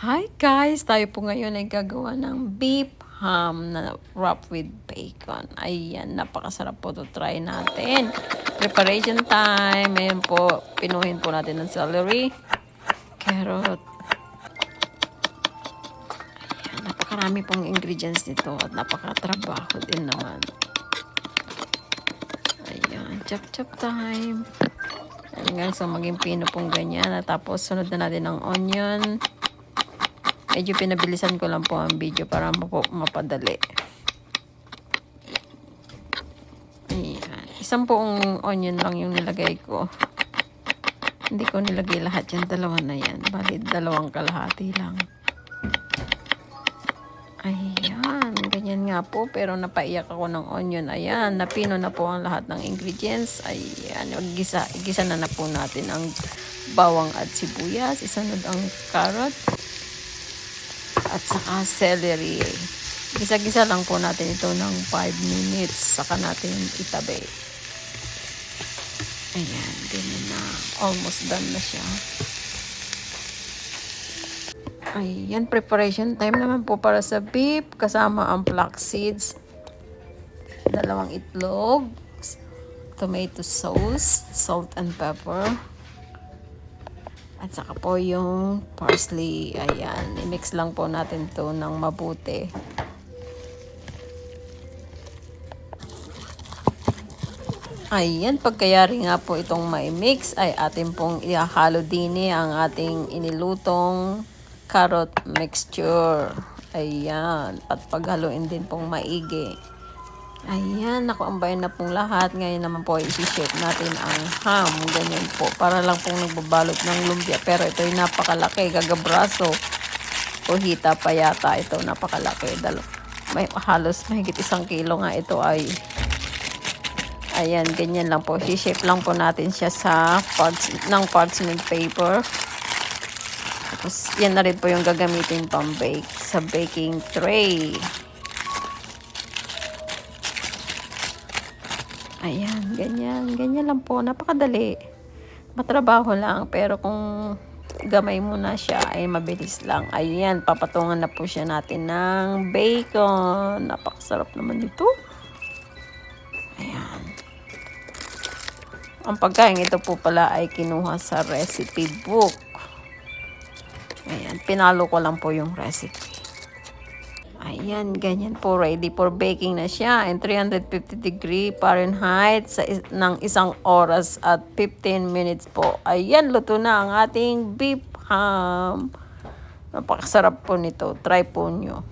Hi guys! Tayo po ngayon ay gagawa ng beef ham na wrap with bacon. Ayan, napakasarap po ito. Try natin. Preparation time. Ayan po, pinuhin po natin ng celery, carrot. Ayan, napakarami pong ingredients nito at napakatrabaho din naman. Ayan, chop time. Hanggang sa maging pino pong ganyan. At tapos sunod na natin ng onion. Medyo pinabilisan ko lang po ang video para mapadali. Ayan. Isang buong onion lang yung nilagay ko. Hindi ko nilagay lahat yung dalawa na yan. Bali, dalawang kalahati lang. Ayan. Ganyan nga po. Pero napaiyak ako ng onion. Ayan. Napino na po ang lahat ng ingredients. Ayan. Igisa na po natin ang bawang at sibuyas. Isunod ang carrot. At saka celery. Gisa-gisa lang po natin ito ng 5 minutes. Saka natin itabi. Ayan, ganyan na. Almost done na siya. Ayan, preparation time naman po para sa beef. Kasama ang flax seeds. 2 itlog. Tomato sauce. Salt and pepper. At saka po yung parsley. Ayan. I-mix lang po natin to ng mabuti. Ayan. Pagkayari nga po itong mai-mix ay atin pong ihahalo din ang ating inilutong carrot mixture. Ayan. At paghaluin din pong maigi. Ayan, nakuambay na pong lahat. Ngayon naman po, isi-shape natin ang ham. Ganyan po. Para lang pong nagbabalot ng lumpia. Pero ito ay napakalaki. Gagabraso. O hita pa yata ito. Napakalaki. May halos mahigit 1 kilo nga ito ay. Ayan, ganyan lang po. I-shape lang po natin siya sa parchment paper. Tapos, yan na rin po yung gagamitin pang bake sa baking tray. Ayan, ganyan. Ganyan lang po. Napakadali. Matrabaho lang. Pero kung gamay mo na siya, ay mabilis lang. Ayan, papatungan na po siya natin ng bacon. Napakasarap naman dito. Ayan. Ang pagkain ito po pala ay kinuha sa recipe book. Ayan, pinalo ko lang po yung recipe. Ayan, ganyan po. Ready for baking na siya. And 350 degree Fahrenheit ng 1 oras at 15 minutes po. Ayan, luto na ang ating beef ham. Napakasarap po nito. Try po nyo.